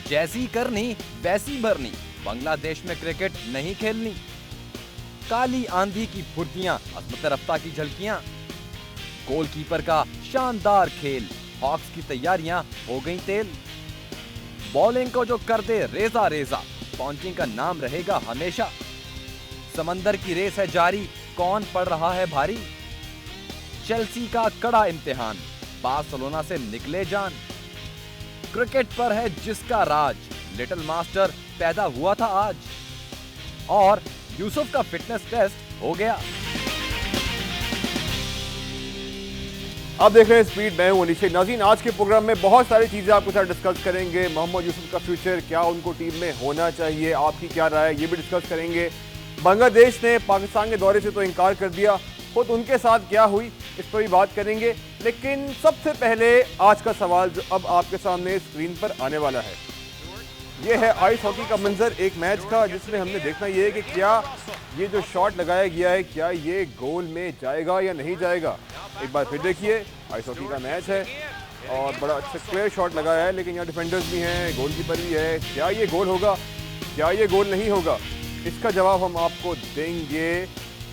जैसी करनी वैसी भरनी, बांग्लादेश में क्रिकेट नहीं खेलनी। काली आंधी की फुर्तियां, अजमत रफ्ता की झलकियां, गोलकीपर का शानदार खेल, हॉक्स की तैयारियां हो गई तेल। बॉलिंग को जो कर दे रेजा रेजा, पॉन्टिंग का नाम रहेगा हमेशा। समंदर की रेस है जारी, कौन पड़ रहा है भारी। चेल्सी का कड़ा इम्तिहान, बार्सिलोना से निकले जान। क्रिकेट पर है जिसका राज, लिटिल मास्टर पैदा हुआ था आज। और यूसुफ का फिटनेस टेस्ट हो गया। आप देख रहे हैं स्पीड, मैं हूं अनिशे। नाज़रीन, आज के प्रोग्राम में बहुत सारी चीजें आपके साथ डिस्कस करेंगे। मोहम्मद यूसुफ का फ्यूचर, क्या उनको टीम में होना चाहिए, आपकी क्या राय है, ये भी डिस्कस करेंगे। बांग्लादेश ने पाकिस्तान के दौरे से तो इनकार कर दिया, खुद उनके साथ क्या हुई इस पर भी बात करेंगे। लेकिन सबसे पहले आज का सवाल जो अब आपके सामने स्क्रीन पर आने वाला है, ये है आइस हॉकी का मंजर एक मैच का, जिसमें हमने देखना ये है कि क्या ये जो शॉट लगाया गया है, क्या ये गोल में जाएगा या नहीं जाएगा। एक बार फिर देखिए, आइस हॉकी का मैच है और बड़ा अच्छा क्लियर शॉट लगाया है, लेकिन यहाँ डिफेंडर्स भी हैं, गोलकीपर भी है। क्या ये गोल होगा, क्या ये गोल नहीं होगा, इसका जवाब हम आपको देंगे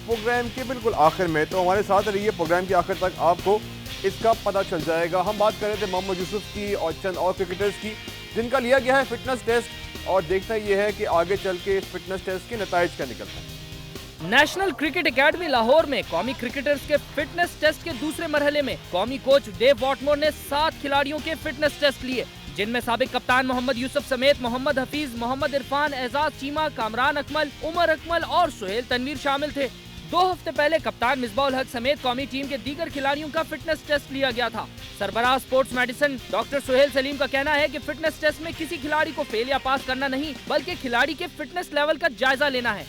प्रोग्राम के बिल्कुल आखिर में। तो हमारे साथ रहिए, प्रोग्राम के आखिर तक आपको इसका पता चल जाएगा। हम बात कर रहे थे मोहम्मद यूसुफ की और चंद और क्रिकेटर्स की जिनका लिया गया है फिटनेस टेस्ट, और देखना यह है कि आगे चल के इस फिटनेस टेस्ट के नतीजे क्या निकलते हैं। नेशनल क्रिकेट एकेडमी लाहौर में कौमी क्रिकेटर्स के फिटनेस टेस्ट के दूसरे मरहले में कौमी कोच डेव वॉटमोर ने 7 खिलाड़ियों के फिटनेस टेस्ट लिए, जिनमें साबिक कप्तान मोहम्मद यूसुफ समेत मोहम्मद हफीज, मोहम्मद इरफान, एजाज चीमा, कामरान अकमल, उमर अकमल और सुहेल तनवीर शामिल थे। 2 हफ्ते पहले कप्तान मिसबाउल हक समेत कौमी टीम के दीगर खिलाड़ियों का फिटनेस टेस्ट लिया गया था। सरबराह sports medicine doctor Suhail Salim का कहना है कि फिटनेस टेस्ट में किसी खिलाड़ी को फेल या पास करना नहीं, बल्कि खिलाड़ी के फिटनेस लेवल का जायजा लेना है।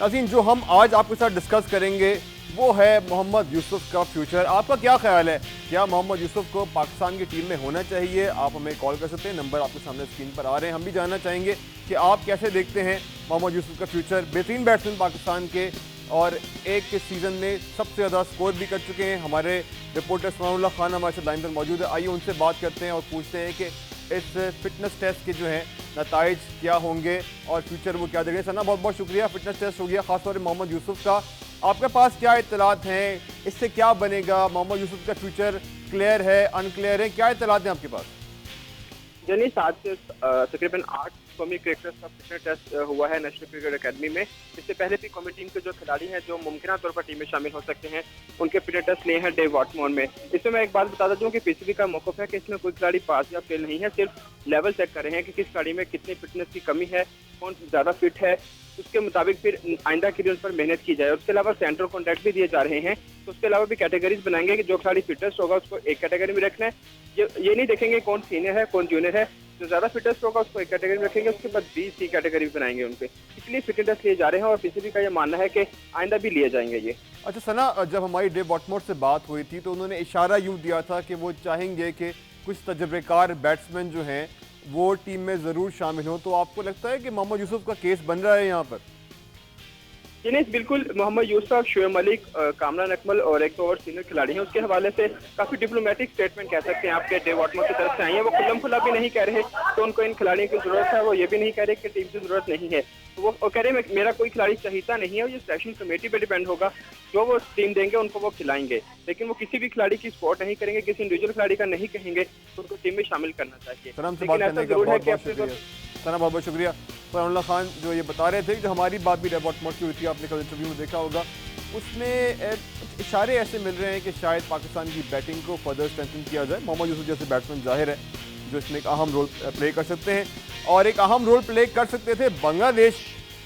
नाज़रीन, जो हम आज आपके साथ डिस्कस करेंगे वो है मोहम्मद यूसुफ का फ्यूचर। आपका क्या ख्याल है, क्या मोहम्मद यूसुफ को पाकिस्तान की टीम में होना चाहिए? आप हमें कॉल कर सकते हैं, नंबर आपके सामने स्क्रीन पर आ रहे हैं। हम भी जानना चाहेंगे कि आप कैसे देखते हैं मोहम्मद यूसुफ का फ्यूचर। बेहतरीन बैट्समैन पाकिस्तान के, और एक के सीज़न में सबसे ज़्यादा स्कोर भी कर चुके हैं। हमारे रिपोर्टर सनाउल्लाह खान हमारे साथ लाइन पर मौजूद है, आइए उनसे बात करते हैं और पूछते हैं कि इस फिटनेस टेस्ट के जो हैं नताइज क्या होंगे और फ्यूचर वो क्या देंगे। सना, बहुत बहुत शुक्रिया। फिटनेस टेस्ट हो गया, खासतौर पर मोहम्मद यूसुफ का, आपके पास क्या इत्तलात हैं, इससे क्या बनेगा? मोहम्मद यूसुफ का फ्यूचर क्लियर है, अनक्लियर है, क्या इत्तलात हैं आपके पास? यानी 7 से तकरीबन 8 कौमी क्रिकेटर्स का फिटनेस टेस्ट हुआ है नेशनल क्रिकेट एकेडमी में। इससे पहले भी कौमी टीम के जो खिलाड़ी हैं जो मुमकिन तौर पर टीम में शामिल हो सकते हैं, उनके फिटनेस टेस्ट लिए हैं डेव वॉटमोर में। इसमें मैं एक बात बता दूं कि पीसीबी का मौक़िफ़ है कि इसमें कोई खिलाड़ी पास या फेल नहीं है, सिर्फ लेवल चेक कर रहे हैं कि किस खिलाड़ी में कितनी फिटनेस की कमी है, कौन ज़्यादा फिट है, उसके मुताबिक फिर आइंदा के लिए उन पर मेहनत की जाए। उसके अलावा सेंट्रल कॉन्ट्रैक्ट भी दिए जा रहे हैं, तो उसके अलावा भी कैटेगरीज बनाएंगे कि जो खिलाड़ी फिटेस्ट होगा उसको एक कैटेगरी में रखना है। ये नहीं देखेंगे कौन सीनियर है कौन जूनियर है, जो ज़्यादा फिटेस्ट होगा उसको एक कैटेगरी में रखेंगे, उसके बाद B-C कैटेगरी बनाएंगे उनपे। इसलिए फिटनेस टेस्ट लिए जा रहे हैं और पीसीबी का ये मानना है कि आइंदा भी लिए जाएंगे ये। अच्छा सना, जब हमारी डेव वॉटमोर से बात हुई थी तो उन्होंने इशारा यूँ दिया था कि वो चाहेंगे कि कुछ तजर्बेकार बैट्समैन जो हैं वो टीम में ज़रूर शामिल हो। तो आपको लगता है कि मोहम्मद यूसुफ का केस बन रहा है यहाँ पर? जी नहीं, बिल्कुल। मोहम्मद यूसुफ, शुएब मलिक, कामरान अकमल और एक तो और सीनियर खिलाड़ी हैं, उसके हवाले से काफ़ी डिप्लोमेटिक स्टेटमेंट कह सकते हैं आपके डेव वॉटमोर की तरफ से आई है। वो खुल्लम खुला भी नहीं कह रहे तो उनको इन खिलाड़ियों की ज़रूरत है, वो ये भी नहीं कह रहे कि टीम की ज़रूरत नहीं है। वो कह रहे हैं मेरा कोई खिलाड़ी चाहता नहीं है, और ये सिलेक्शन कमेटी पे डिपेंड होगा, जो वो टीम देंगे उनको वो खिलाएंगे। लेकिन वो किसी भी खिलाड़ी की सपोर्ट नहीं करेंगे, किसी इंडिविजुअल खिलाड़ी का नहीं कहेंगे तो उनको टीम में शामिल करना चाहिए। सना, बहुत बहुत शुक्रिया। सनाउल्लाह खान जो ये बता रहे थे कि जो हमारी बात भी डेव वॉटमोर की हुई थी, आपने कल इंटरव्यू में देखा होगा, उसमें इशारे ऐसे मिल रहे हैं कि शायद पाकिस्तान की बैटिंग को फर्दर स्ट्रेंथन किया जाए। मोहम्मद यूसुफ जैसे बैट्समैन जाहिर है जो इसमें एक अहम रोल प्ले कर सकते हैं, और एक अहम रोल प्ले कर सकते थे बांग्लादेश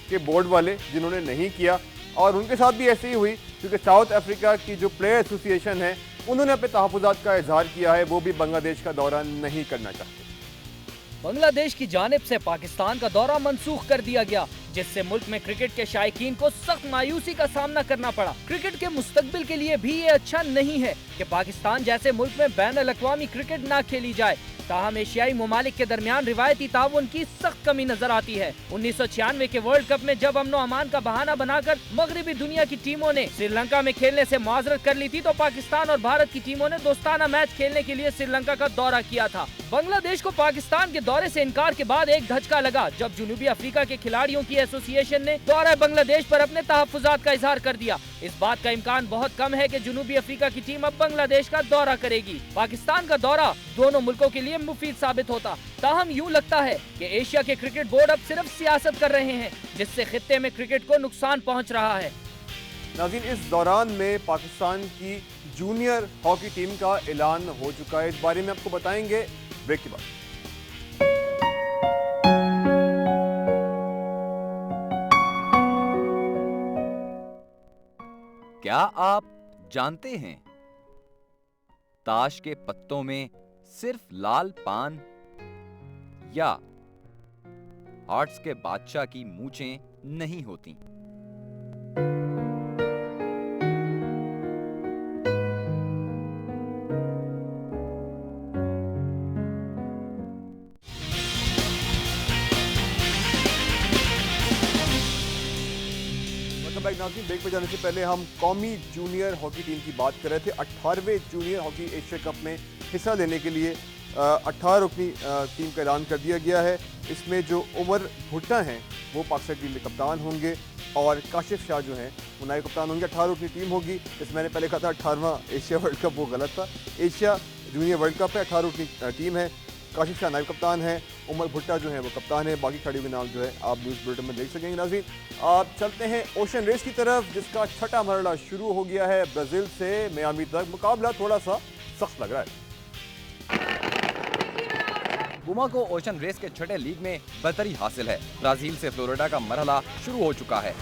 के बोर्ड वाले, जिन्होंने नहीं किया। और उनके साथ भी ऐसे ही हुई, क्योंकि साउथ अफ्रीका की जो प्लेयर एसोसिएशन है उन्होंने अपने तहफ़्फ़ुज़ात का इजहार किया है, वो भी बांग्लादेश का दौरा नहीं करना चाहते। बांग्लादेश की जानिब से पाकिस्तान का दौरा मंसूख कर दिया गया, जिससे मुल्क में क्रिकेट के शायकीन को सख्त मायूसी का सामना करना पड़ा। क्रिकेट के मुस्तकबिल के लिए भी ये अच्छा नहीं है कि पाकिस्तान जैसे मुल्क में बैन अल अक़वामी क्रिकेट ना खेली जाए। ताहम एशियाई ममालिक के दरमियान रिवायती ताउन की सख्त कमी नजर आती है। 1996 के वर्ल्ड कप में जब अमनो अमान का बहाना बनाकर मगरबी दुनिया की टीमों ने श्रीलंका में खेलने से मुआजरत कर ली थी, तो पाकिस्तान और भारत की टीमों ने दोस्ताना मैच खेलने के लिए श्रीलंका का दौरा किया था। बांग्लादेश को पाकिस्तान के दौरे से इनकार के बाद एक धचका लगा जब जनूबी अफ्रीका के खिलाड़ियों की एसोसिएशन ने दौरा बांग्लादेश पर अपने तहफ्फुजात का इजहार कर दिया। इस बात का इम्कान बहुत कम है कि जनूबी अफ्रीका की टीम अब बांग्लादेश का दौरा करेगी। पाकिस्तान का दौरा दोनों मुल्कों के लिए मुफीद साबित होता। ताहम यूं लगता है कि एशिया के क्रिकेट बोर्ड अब सिर्फ सियासत कर रहे हैं, जिससे खित्ते में क्रिकेट को नुकसान पहुंच रहा है। नाज़रीन, इस दौरान में पाकिस्तान की जूनियर हॉकी टीम का ऐलान हो चुका है। इस बारे में आपको बताएंगे ब्रेक के बाद। क्या आप जानते हैं ताश के पत्तों में सिर्फ लाल पान या हार्ट्स के बादशाह की मूंछें नहीं होती? नाज़रीन, ब्रेक पे जाने से पहले हम कौमी जूनियर हॉकी टीम की बात कर रहे थे। 18वें जूनियर हॉकी एशिया कप में हिस्सा लेने के लिए 18 रुकनी टीम का ऐलान कर दिया गया है। इसमें जो उमर भुट्टा हैं वो पाकिस्तान टीम में कप्तान होंगे और काशिफ शाह जो हैं वो नायब कप्तान होंगे। 18 रुकनी टीम होगी। जैसे मैंने पहले कहा था 18वां एशिया वर्ल्ड कप, वो गलत था। एशिया जूनियर वर्ल्ड कप है, 18 रुकनी टीम है। काशिफ शाह नायब कप्तान है, उमर भुट्टा जो है वो कप्तान है। बाकी खिलाड़ियों के नाम जो है आप न्यूज़ बुलेटिन में देख सकेंगे। नाज़रीन, आप चलते हैं ओशन रेस की तरफ, जिसका छठा मरहला शुरू हो गया है। ब्राज़ील से मियामी तक मुकाबला थोड़ा सा सख्त लग रहा है। पुमा को ओशन रेस के छठे लीग में बरतरी हासिल है। ब्राजील से फ्लोरिडा का मरहला शुरू हो चुका है।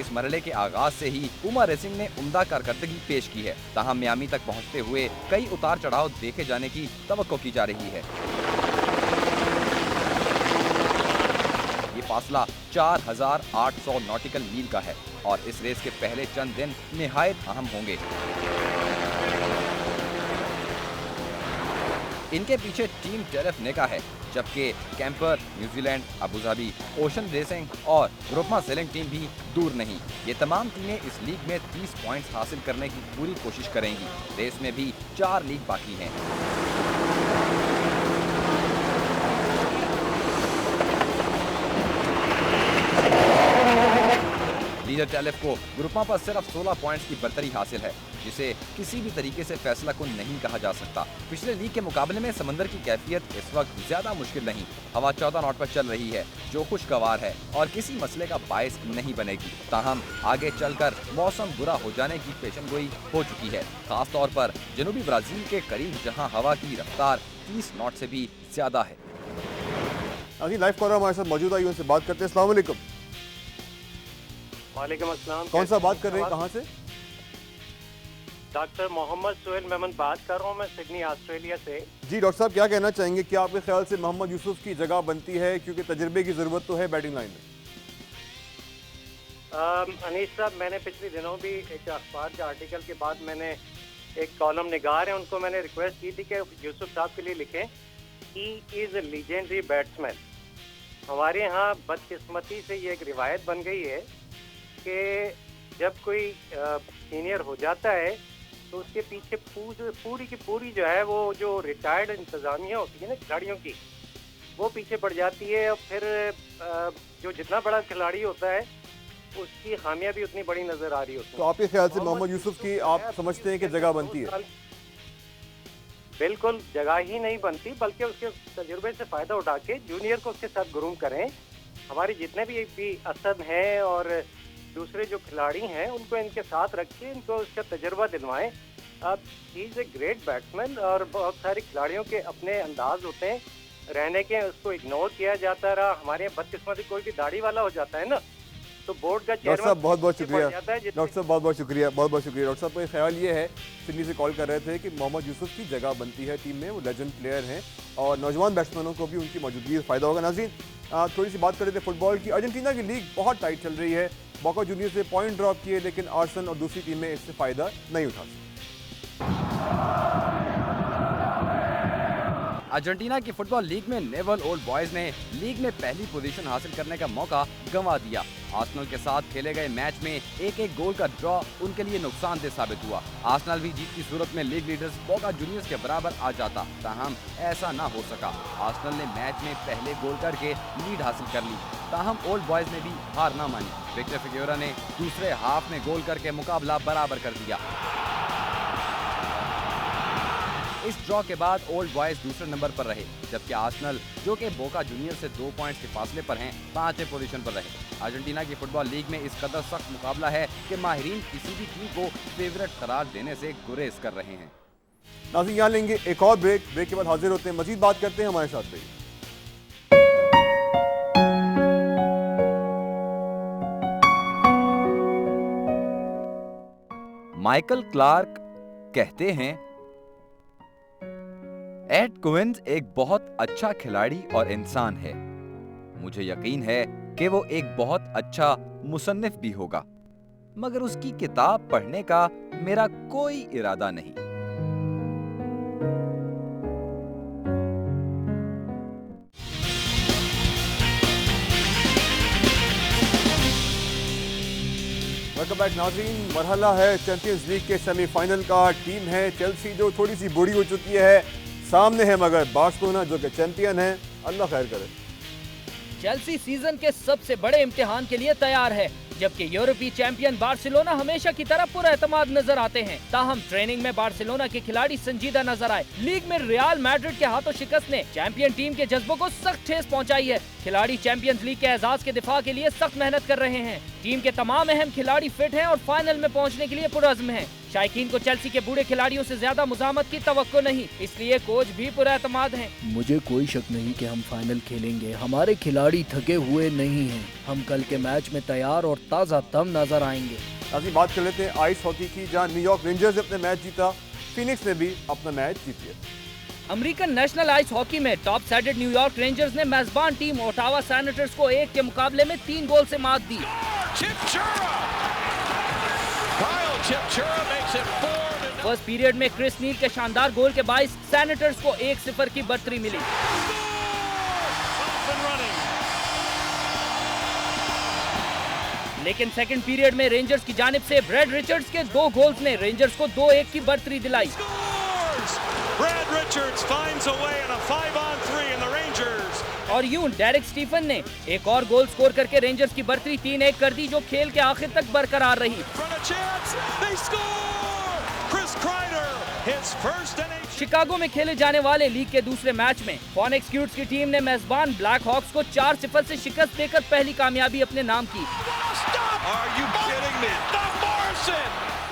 इस मरहले के आगाज से ही पुमा रेसिंग ने उम्दा कारकर्दगी पेश की है। ताहम मियामी तक पहुंचते हुए कई उतार चढ़ाव देखे जाने की तवक्को की जा रही है। ये फासला 4800 नॉटिकल मील का है और इस रेस के पहले चंद दिन निहायत अहम होंगे। इनके पीछे टीम टेरेफ नेका है, जबकि camper, New Zealand, Abu Dhabi, ocean racing और ग्रुपमा सेलिंग टीम भी दूर नहीं। ये तमाम टीमें इस लीग में 30 पॉइंट्स हासिल करने की पूरी कोशिश करेंगी। रेस में भी 4 लीग बाकी हैं। लीडर टेलेफ को ग्रुपमा पर सिर्फ 16 पॉइंट्स की बरतरी हासिल है, जिसे किसी भी तरीके से फैसला कुन नहीं कहा जा सकता। पिछले लीग के मुकाबले में समंदर की कैफियत इस वक्त ज्यादा मुश्किल नहीं। हवा 14 नॉट पर चल रही है, जो खुशगवार है और किसी मसले का बायस नहीं बनेगी। ताहम आगे चलकर मौसम बुरा हो जाने की पेशनगोई हो चुकी है, खास तौर पर जनूबी ब्राजील के करीब, जहाँ हवा की रफ्तार 30 नॉट से भी ज्यादा है। अभी लाइव कॉलर हमारे साथ मौजूद है, उनसे बात करते हैं। अस्सलाम वालेकुम। वालेकुम अस्सलाम। कौन सा बात कर रहे हैं, कहाँ से? डॉक्टर मोहम्मद सोहेल मेमन बात कर रहा हूँ मैं सिडनी ऑस्ट्रेलिया से। जी डॉक्टर साहब, क्या कहना चाहेंगे? क्या आपके ख्याल से मोहम्मद यूसुफ की जगह बनती है, क्योंकि तजर्बे की जरूरत तो है बैटिंग लाइन में? अनीस साहब, मैंने पिछले दिनों भी एक अखबार के आर्टिकल के बाद मैंने एक कॉलम निगार है, उनको मैंने रिक्वेस्ट की थी कि यूसुफ साहब के लिए लिखें, he is a legendary batsman. हमारे यहाँ बदकिस्मती से ये एक रिवायत बन गई है कि जब कोई सीनियर हो जाता है तो उसके पीछे पूरी की पूरी जो है वो जो रिटायर्ड इंतज़ामिया होती है ना खिलाड़ियों की, वो पीछे पड़ जाती है और फिर जो जितना बड़ा खिलाड़ी होता है उसकी खामियां भी उतनी बड़ी नजर आ रही होती है। तो आपके ख्याल से मोहम्मद यूसुफ की आप समझते हैं कि जगह बनती है? बिल्कुल जगह ही नहीं बनती, बल्कि उसके तजुर्बे से फायदा उठा के जूनियर को उसके साथ ग्रूम करें। हमारे जितने भी असद हैं और दूसरे जो खिलाड़ी हैं उनको इनके साथ रखिए, इनको उसका तजुर्बा दिलवाएं। अब he is a great batsman और बहुत सारे खिलाड़ियों के अपने अंदाज होते हैं रहने के, उसको इग्नोर किया जाता रहा। हमारे यहाँ बदकिस्मती कोई भी दाढ़ी वाला हो जाता है ना, तो बोर्ड का डॉक्टर साहब बहुत बहुत शुक्रिया। डॉक्टर साहब बहुत बहुत शुक्रिया, बहुत बहुत शुक्रिया। डॉक्टर साहब, का ख्याल ये है, सिडनी से कॉल कर रहे थे कि मोहम्मद यूसुफ की जगह बनती है टीम में, वो लेजेंड प्लेयर हैं और नौजवान बैट्समैनों को भी उनकी मौजूदगी से फ़ायदा होगा। नाज़रीन, थोड़ी सी बात कर रहे थे फुटबॉल की। अर्जेंटीना की लीग बहुत टाइट चल रही है। बोका जूनियर से पॉइंट ड्रॉप किए, लेकिन आर्सेनल और दूसरी टीमें इससे फ़ायदा नहीं उठा सकती। अर्जेंटीना की फुटबॉल लीग में नेवल ओल्ड बॉयज ने लीग में पहली पोजीशन हासिल करने का मौका गंवा दिया। आर्सेनल के साथ खेले गए मैच में एक गोल का ड्रॉ उनके लिए नुकसानदेह साबित हुआ। आर्सेनल भी जीत की सूरत में लीग लीडर्स बोका जूनियर्स के बराबर आ जाता, ताहम ऐसा न हो सका। आर्सेनल ने मैच में पहले गोल करके लीड हासिल कर ली, ताहम ओल्ड बॉयज ने भी हार न मानी। विक्टर फिगोरा ने दूसरे हाफ में गोल करके मुकाबला बराबर कर दिया। इस ड्रॉ के बाद ओल्ड बॉयज दूसरे नंबर पर रहे, जबकि आर्सेनल जो कि बोका जूनियर से 2 पॉइंट्स के फासले पर हैं, 5वें पोजीशन पर रहे। अर्जेंटीना की फुटबॉल लीग में इस कदर सख्त मुकाबला है कि माहिरीन किसी भी टीम को फेवरेट करार देने से गुरेज कर रहे हैं। नाज़रीन, यहाँ लेंगे एक और ब्रेक के बाद हाजिर होते हैं, मजीद बात करते हैं, हमारे साथ रहिए। माइकल क्लार्क कहते हैं, एड कोहेन एक बहुत अच्छा खिलाड़ी और इंसान है। मुझे यकीन है कि वो एक बहुत अच्छा मुसन्निफ भी होगा, मगर उसकी किताब पढ़ने का मेरा कोई इरादा नहीं। वेलकम बैक नाज़रीन, मरहला है चैंपियंस लीग के सेमीफाइनल का। टीम है चेल्सी जो थोड़ी सी बूढ़ी हो चुकी है, सामने है मगर बार्सिलोना जो कि चैंपियन है। अल्लाह खैर करे। चेल्सी सीजन के सबसे बड़े इम्तिहान के लिए तैयार है, जबकि यूरोपीय चैंपियन बार्सिलोना हमेशा की तरह पुरएतमाद नजर आते हैं। ताहम ट्रेनिंग में बार्सिलोना के खिलाड़ी संजीदा नजर आए। लीग में रियल मैड्रिड के हाथों शिकस्त ने चैंपियन टीम के जज्बों को सख्त ठेस पहुंचाई है। खिलाड़ी चैंपियंस लीग के एजाज के दिफा के लिए सख्त मेहनत कर रहे हैं। टीम के तमाम अहम खिलाड़ी फिट हैं और फाइनल में पहुंचने के लिए पुरअज़्म हैं। शायकीन को चेल्सी के बूढ़े खिलाड़ियों से ज्यादा मुज़ाहमत की तवक्को नहीं, इसलिए कोच भी पुरएतमाद हैं। मुझे कोई शक नहीं कि हम फाइनल खेलेंगे। हमारे खिलाड़ी थके हुए नहीं हैं। हम कल के मैच में तैयार और ताज़ा दम नजर आएंगे। अभी बात कर लेते हैं आइस हॉकी की, जहां न्यूयॉर्क रेंजर्स ने अपने मैच जीता, फीनिक्स ने भी अपना मैच जीत लिया। अमेरिकन नेशनल आइस हॉकी में टॉप साइडेड न्यूयॉर्क रेंजर्स ने मेजबान टीम ओटावा सैनिटर्स को 1 के मुकाबले में 3 गोल से मात दी। फर्स्ट पीरियड में क्रिस नील के शानदार गोल के बाइस सैनिटर्स को 1-0 की बढ़तरी मिली। लेकिन सेकंड पीरियड में रेंजर्स की जानिब से ब्रैड रिचर्ड्स के 2 गोल्स ने रेंजर्स को 2-1 की बढ़तरी दिलाई। Brad Richards finds a way in a 5-on-3 in the Rangers. और यूं डेरिक स्टीफन ने एक और गोल स्कोर करके रेंजर्स की बढ़तरी 3-1 कर दी, जो खेल के आखिर तक बरकरार रही। शिकागो में खेले जाने वाले लीग के दूसरे मैच में फोनिक्स क्यूट्स की टीम ने मेजबान ब्लैक हॉक्स को 4-0 से शिकस्त देकर पहली कामयाबी अपने नाम की।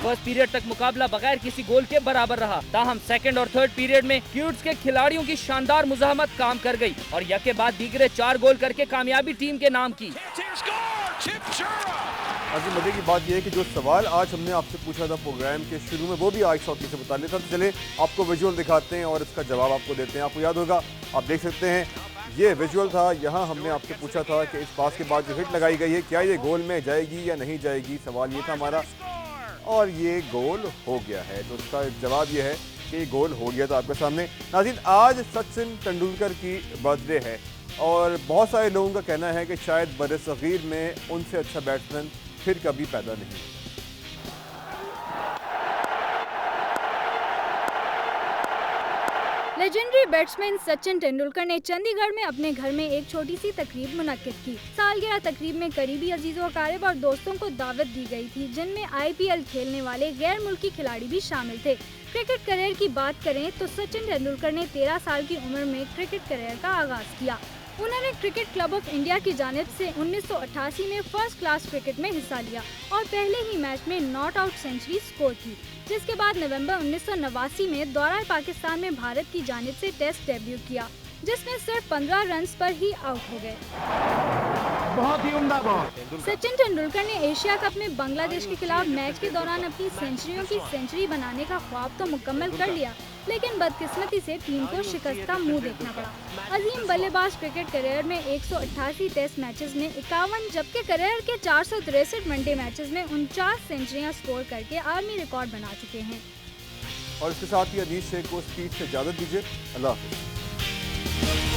फर्स्ट पीरियड तक मुकाबला बगैर किसी गोल के बराबर रहा। ताहम सेकंड और थर्ड पीरियड में क्यूट्स के खिलाड़ियों की शानदार मुज़ाहमत काम कर गई और यके बाद दीगरे 4 गोल करके कामयाबी टीम के नाम की। अभी मजे की बात यह है कि जो सवाल आज हमने आपसे पूछा था प्रोग्राम के शुरू में, वो भी आइस हॉकी से बता लेता। तो चले आपको विजुअल दिखाते हैं और इसका जवाब आपको देते हैं। आपको याद होगा, आप देख सकते हैं, ये विजुअल था। यहाँ हमने आपसे पूछा था कि इस पास के बाद जो हिट लगाई गई है, क्या ये गोल में जाएगी या नहीं जाएगी, सवाल ये था हमारा, और ये गोल हो गया है। तो उसका जवाब ये है कि ये गोल हो गया था आपके सामने। नाज़रीन, आज सचिन तेंदुलकर की बर्थडे है और बहुत सारे लोगों का कहना है कि शायद बरसगीर में उनसे अच्छा बैट्समैन फिर कभी पैदा नहीं। लेजेंडरी बैट्समैन सचिन तेंदुलकर ने चंडीगढ़ में अपने घर में एक छोटी सी तकरीब मुनक्किद की। सालगिरह तकरीब में करीबी अजीजों अकारिब और दोस्तों को दावत दी गई थी, जिनमें IPL खेलने वाले गैर मुल्की खिलाड़ी भी शामिल थे। क्रिकेट करियर की बात करें तो सचिन तेंदुलकर ने 13 साल की उम्र में क्रिकेट करियर का आगाज किया। उन्होंने क्रिकेट क्लब ऑफ इंडिया की जानिब से 1988 में फर्स्ट क्लास क्रिकेट में हिस्सा लिया और पहले ही मैच में नॉट आउट सेंचुरी स्कोर की, जिसके बाद नवंबर 1989 में दौरा पाकिस्तान में भारत की जानिब से टेस्ट डेब्यू किया, जिसमें सिर्फ 15 रन पर ही आउट हो गए। बहुत ही उम्दा बॉल। सचिन तेंदुलकर ने एशिया कप में बांग्लादेश के खिलाफ मैच के दौरान अपनी सेंचुरियों की सेंचुरी बनाने का ख्वाब तो मुकम्मल कर लिया, लेकिन बदकिस्मती से टीम को शिकस्त का मुंह देखना पड़ा। अजीम बल्लेबाज क्रिकेट करियर में 188 टेस्ट मैचेस में 51, जबकि करियर के 463 वनडे मैचेस में 49 सेंचुरियां स्कोर करके आर्मी रिकॉर्ड बना चुके हैं। और इसके साथ ही अजीज शेख को स्पीड से इजाजत दीजिए। अल्लाह हाफिज़। हैं।